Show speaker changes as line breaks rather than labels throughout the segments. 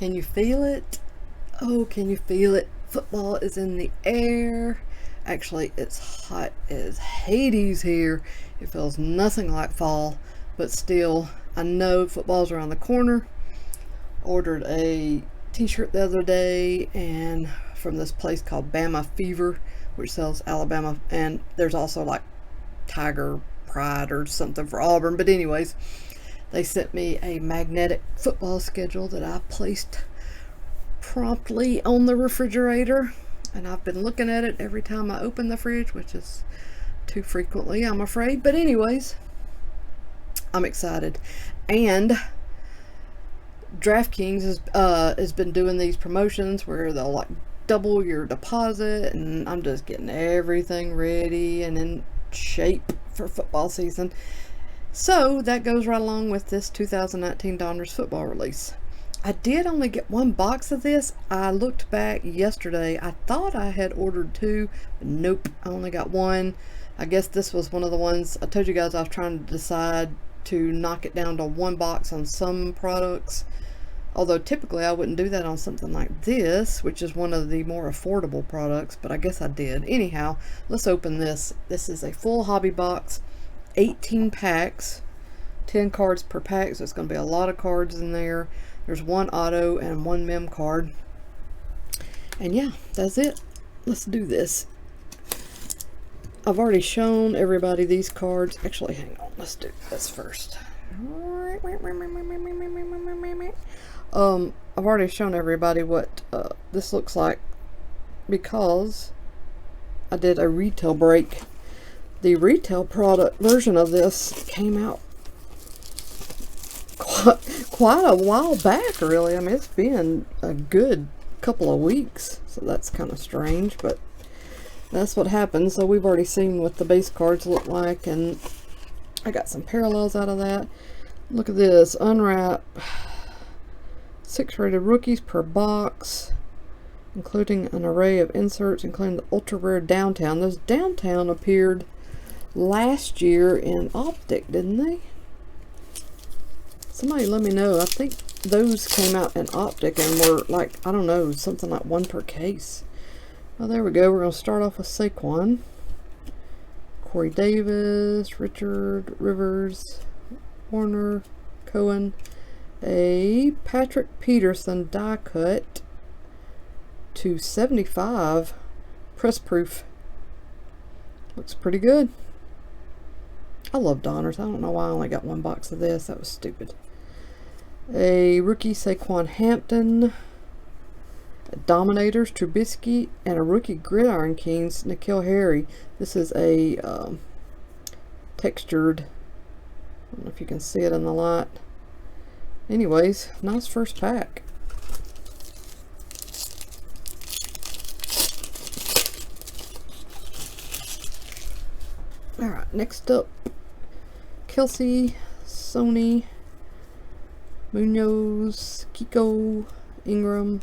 Can you feel it? Oh, can you feel it? Football is in the air. Actually, it's hot as Hades here. It feels nothing like fall, but still, I know football's around the corner. Ordered a t-shirt the other day and from this place called Bama Fever, which sells Alabama, and there's also like Tiger Pride or something for Auburn. But anyways, they sent me a magnetic football schedule that I placed promptly on the refrigerator, and I've been looking at it every time I open the fridge, which is too frequently, I'm afraid. But anyways, I'm excited. And DraftKings has been doing these promotions where they'll like double your deposit, and I'm just getting everything ready and in shape for football season. So that goes right along with this 2019 Donruss football release. I did only get one box of this. I looked back yesterday. I thought I had ordered two, but nope, I only got one. I guess this was one of the ones I told you guys I was trying to decide to knock it down to one box on some products. Although typically I wouldn't do that on something like this, which is one of the more affordable products, but I guess I did. Anyhow, let's open this. This is a full hobby box, 18 packs, 10 cards per pack, so it's going to be a lot of cards in there. There's one auto and one mem card. And yeah, that's it. Let's do this. I've already shown everybody these cards. Actually, hang on. Let's do this first. I've already shown everybody what this looks like because I did a retail break. The retail product version of this came out quite a while back, really. I mean, it's been a good couple of weeks, so that's kind of strange, but that's what happens. So we've already seen what the base cards look like, and I got some parallels out of that. Look at this, unwrap. 6 rated rookies per box, including an array of inserts, including the ultra rare Downtown. Those Downtown appeared last year in Optic, didn't they? Somebody let me know. I think those came out in Optic and were like, I don't know, something like 1 per case. Well, there we go. We're going to start off with Saquon, Corey Davis, Richard Rivers, Warner, Cohen, a Patrick Peterson die cut to 75 press proof. Looks pretty good. I love Donruss. I don't know why I only got one box of this. That was stupid. A rookie Saquon Hampton, a Dominators Trubisky, and a rookie Gridiron Kings N'Keal Harry. This is a textured, I don't know if you can see it in the light. Anyways, nice first pack. Alright, next up, Kelsey, Sony, Munoz, Kiko, Ingram,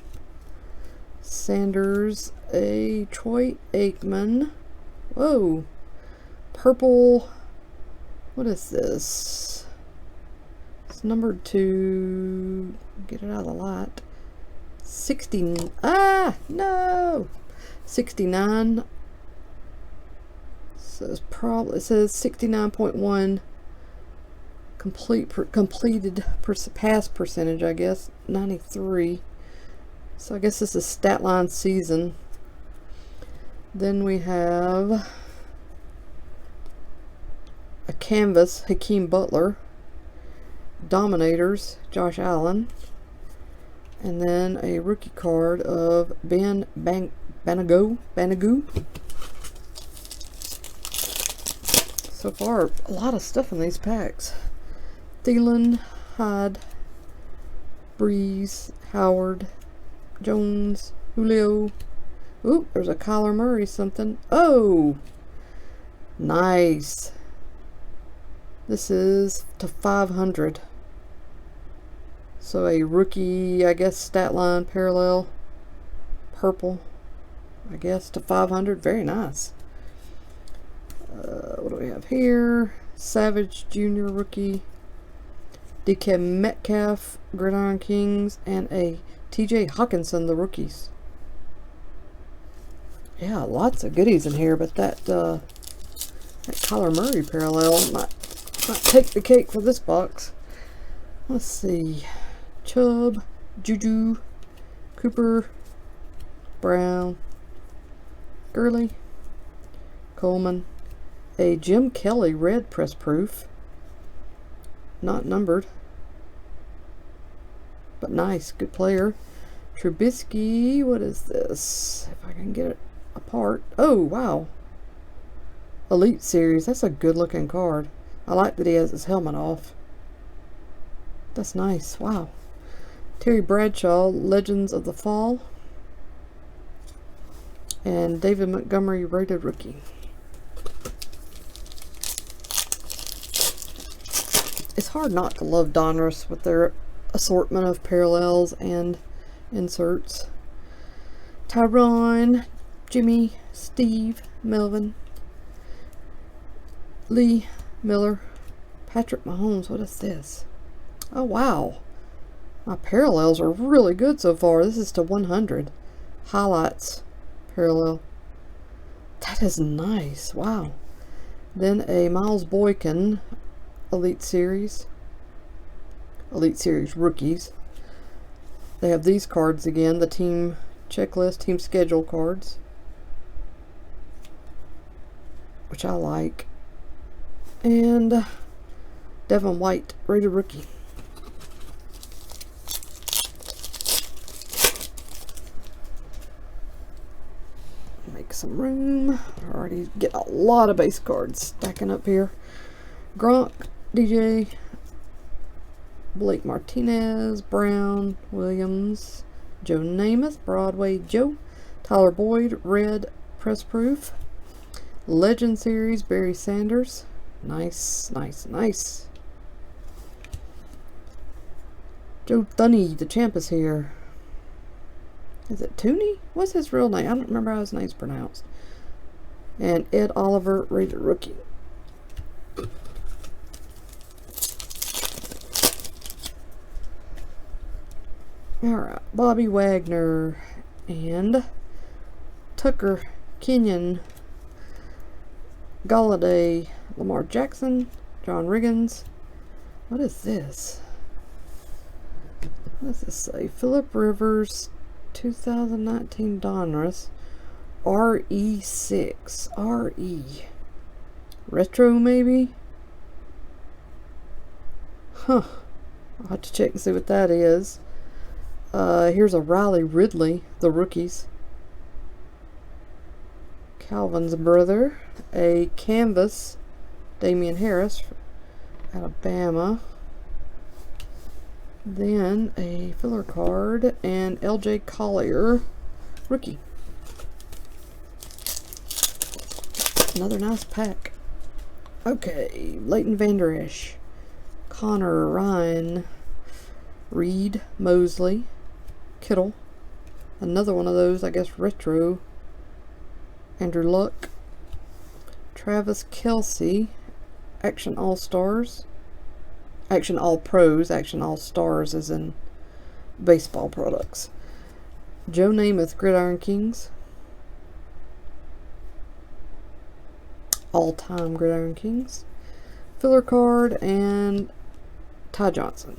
Sanders, a Troy Aikman. Whoa, purple, what is this? Numbered to get it out of the light. 60. Ah, no. 69. So it's probably, it says 69.1 completed pass percentage. I guess 93. So I guess this is stat line season. Then we have a canvas Hakeem Butler. Dominators, Josh Allen, and then a rookie card of Banogu. So far, a lot of stuff in these packs. Thielen, Hyde, Breeze, Howard, Jones, Julio. Oop, there's a Kyler Murray something. Oh, nice. This is to 500. So a rookie, I guess, stat line parallel, purple, I guess, to 500. Very nice. What do we have here? Savage Jr. rookie, DK Metcalf, Gridiron Kings, and a TJ Hawkinson, the rookies. Yeah, lots of goodies in here, but that Kyler Murray parallel might take the cake for this box. Let's see. Chubb, Juju, Cooper, Brown, Gurley, Coleman, a Jim Kelly red press proof. Not numbered, but nice, good player. Trubisky, what is this? If I can get it apart. Oh, wow. Elite Series, that's a good looking card. I like that he has his helmet off. That's nice, wow. Terry Bradshaw, Legends of the Fall. And David Montgomery, rated rookie. It's hard not to love Donruss with their assortment of parallels and inserts. Tyron, Jimmy, Steve, Melvin, Lee, Miller, Patrick Mahomes. What is this? Oh, wow. My parallels are really good so far. This is to 100. Highlights parallel. That is nice. Wow. Then a Miles Boykin Elite Series. Elite Series rookies. They have these cards again. The team checklist, team schedule cards. Which I like. And Devin White, rated rookie. Make some room. I already get a lot of base cards stacking up here. Gronk, DJ, Blake Martinez, Brown, Williams, Joe Namath, Broadway Joe, Tyler Boyd, red press proof. Legend Series, Barry Sanders. Nice, nice, nice. Joe Thuney, the champ, is here. Is it Tooney? What's his real name? I don't remember how his name's pronounced. And Ed Oliver, rated rookie. Alright, Bobby Wagner and Tucker, Kenyon, Galladay, Lamar Jackson, John Riggins. What is this? What does this say? Phillip Rivers, 2019 Donruss, RE6. RE. Retro, maybe? Huh. I'll have to check and see what that is. Here's a Riley Ridley, the rookies. Calvin's brother. A canvas, Damian Harris, Alabama. Then a filler card and LJ Collier, rookie. Another nice pack. Okay, Leighton Vander Esch, Connor, Ryan, Reed, Mosley, Kittle. Another one of those, I guess, retro. Andrew Luck, Travis Kelce, Action All Stars, Action All Pros, Action All Stars is in baseball products. Joe Namath, Gridiron Kings, all-time Gridiron Kings, filler card, and Ty Johnson.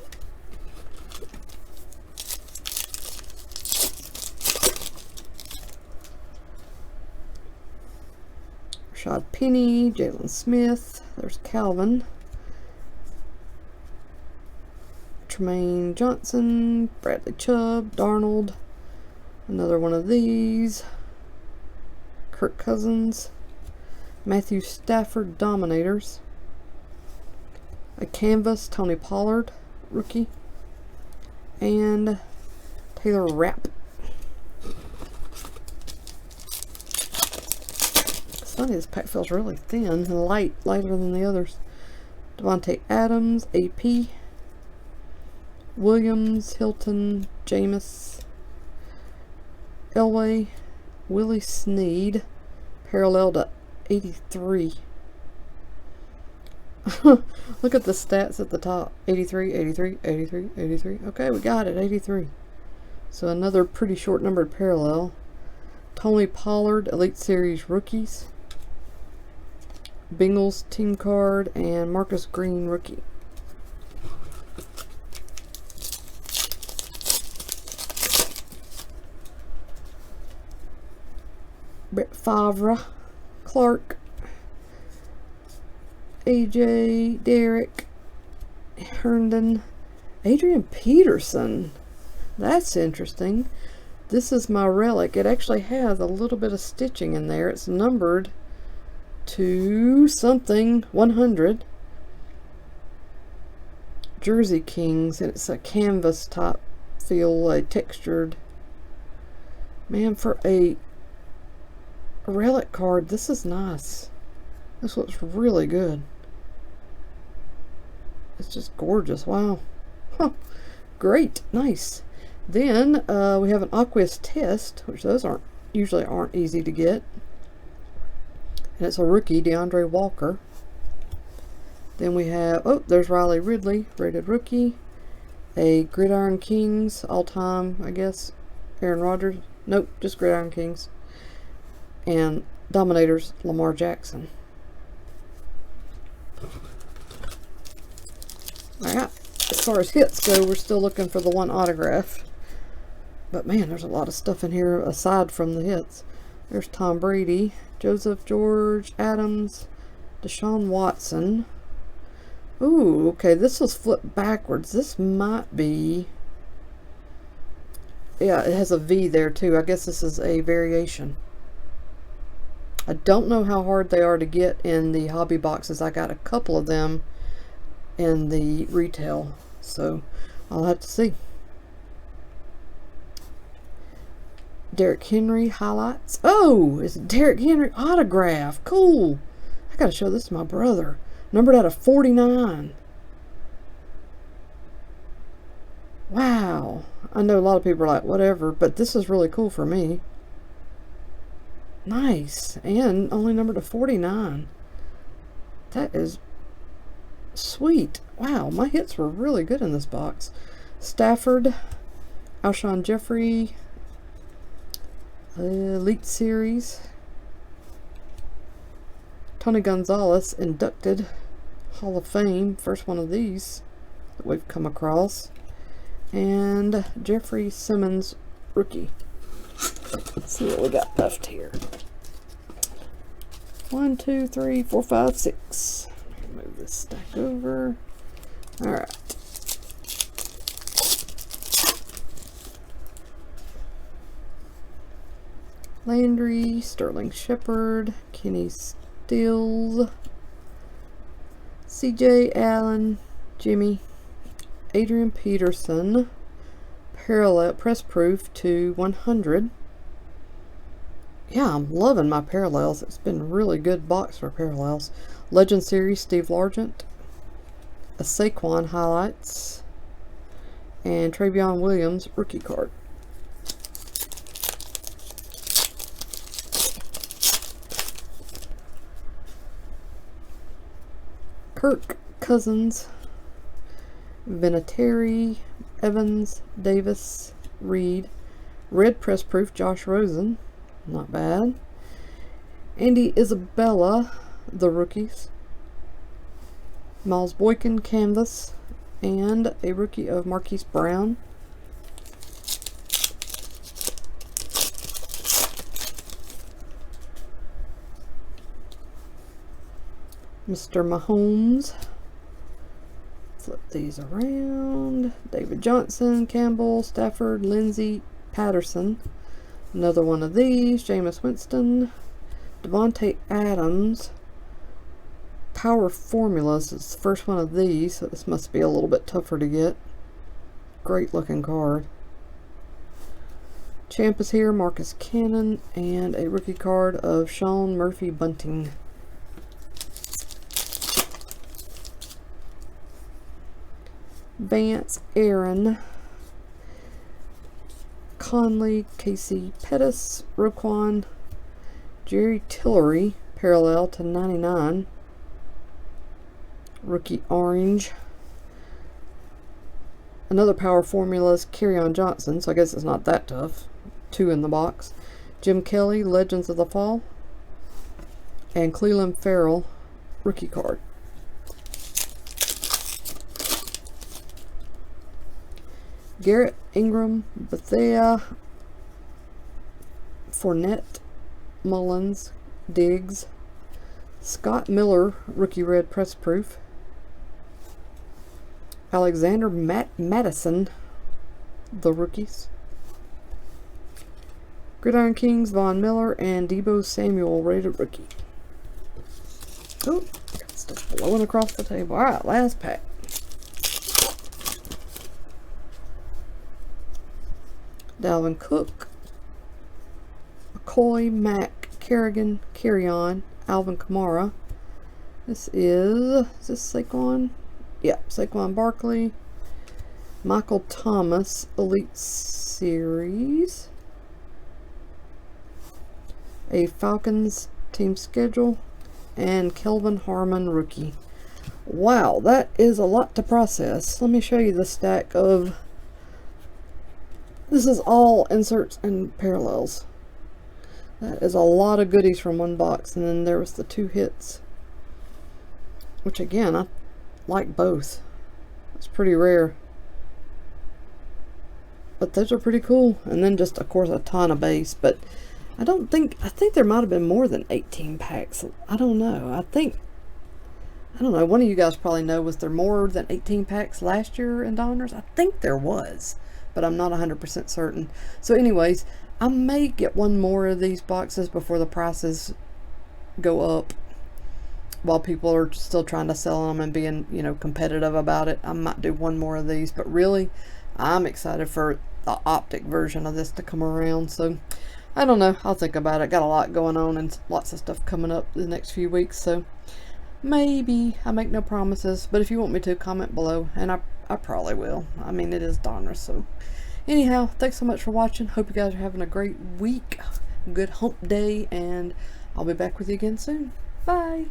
Rashad Penny, Jalen Smith, there's Calvin, Tremaine Johnson, Bradley Chubb, Darnold, another one of these, Kirk Cousins, Matthew Stafford, Dominators, a canvas, Tony Pollard, rookie, and Taylor Rapp. Funny, this pack feels really thin and lighter than the others. Devontae Adams, AP, Williams, Hilton, Jameis, Elway, Willie Snead, parallel to 83. Look at the stats at the top. 83, 83, 83, 83. Okay, we got it. 83. So another pretty short numbered parallel. Tony Pollard, Elite Series rookies. Bengals team card, and Marcus Green rookie. Brett Favre, Clark, AJ, Derek, Herndon, Adrian Peterson. That's interesting. This is my relic. It actually has a little bit of stitching in there. It's numbered to something 100. Jersey Kings, and it's a canvas type feel, a textured. Man, for a relic card, this is nice. This looks really good. It's just gorgeous. Wow. Huh. Great. Nice. Then we have an Aqueous Test, which those usually aren't easy to get. And it's a rookie, DeAndre Walker. Then we have, oh, there's Riley Ridley, rated rookie. A Gridiron Kings, all-time, I guess, Aaron Rodgers. Nope, just Gridiron Kings. And Dominators, Lamar Jackson. Alright, as far as hits go, we're still looking for the one autograph. But man, there's a lot of stuff in here aside from the hits. There's Tom Brady, Joseph George, Adams, Deshaun Watson. Ooh, okay, this was flipped backwards. This might be... yeah, it has a V there too. I guess this is a variation. I don't know how hard they are to get in the hobby boxes. I got a couple of them in the retail, so I'll have to see. Derrick Henry highlights. Oh, it's a Derrick Henry autograph. Cool. I gotta show this to my brother. Numbered out of 49. Wow. I know a lot of people are like, whatever, but this is really cool for me. Nice. And only numbered to 49. That is sweet. Wow, my hits were really good in this box. Stafford, Alshon Jeffrey, Elite Series, Tony Gonzalez, inducted Hall of Fame, first one of these that we've come across, and Jeffrey Simmons, rookie. Let's see what we got left here. 1, 2, 3, 4, 5, 6. Move this stack over. Alright. Landry, Sterling Shepard, Kenny Stills, CJ Allen, Jimmy, Adrian Peterson, parallel press proof to 100. Yeah, I'm loving my parallels. It's been a really good box for parallels. Legend Series, Steve Largent, a Saquon highlights, and Travion Williams rookie card. Kirk Cousins, Vinatieri, Evans, Davis, Reed, red press proof Josh Rosen, not bad. Andy Isabella, the rookies. Miles Boykin canvas, and a rookie of Marquise Brown. Mr. Mahomes. Flip these around. David Johnson, Campbell, Stafford, Lindsey, Patterson. Another one of these. Jameis Winston. Devontae Adams. Power Formulas is the first one of these, so this must be a little bit tougher to get. Great looking card. Champ is here, Marcus Cannon, and a rookie card of Sean Murphy Bunting. Vance Aaron, Conley, Casey Pettis, Roquan, Jerry Tillery, parallel to 99, rookie orange, Another Power Formulas, Kerryon Johnson, so I guess it's not that tough. 2 in the box. Jim Kelly, Legends of the Fall. And Cleveland Farrell, rookie card. Garrett, Ingram, Bethea, Fournette, Mullins, Diggs, Scott Miller, rookie red press proof. Alexander Madison, the rookies. Gridiron Kings, Von Miller, and Deebo Samuel, rated rookie. Oh, got stuff blowing across the table. Alright, last pack. Dalvin Cook, McCoy, Mack, Kerrigan, Kerryon, Alvin Kamara. Is this Saquon? Yeah, Saquon Barkley. Michael Thomas, Elite Series. A Falcons team schedule. And Kelvin Harmon, rookie. Wow, that is a lot to process. Let me show you the stack of... This is all inserts and parallels. That is a lot of goodies from one box. And then there was the 2 hits. Which again, I like both. It's pretty rare. But those are pretty cool. And then just, of course, a ton of base. But I think there might have been more than 18 packs. I don't know. I don't know. One of you guys probably know, was there more than 18 packs last year in Donruss? I think there was, but I'm not 100% certain. So anyways, I may get one more of these boxes before the prices go up. While people are still trying to sell them and being, you know, competitive about it, I might do one more of these. But really, I'm excited for the optic version of this to come around. So I don't know. I'll think about it. Got a lot going on and lots of stuff coming up the next few weeks. So maybe. I make no promises. But if you want me to, comment below. And I probably will. I mean, it is Donruss. So anyhow, thanks so much for watching. Hope you guys are having a great week. Good hump day. And I'll be back with you again soon. Bye.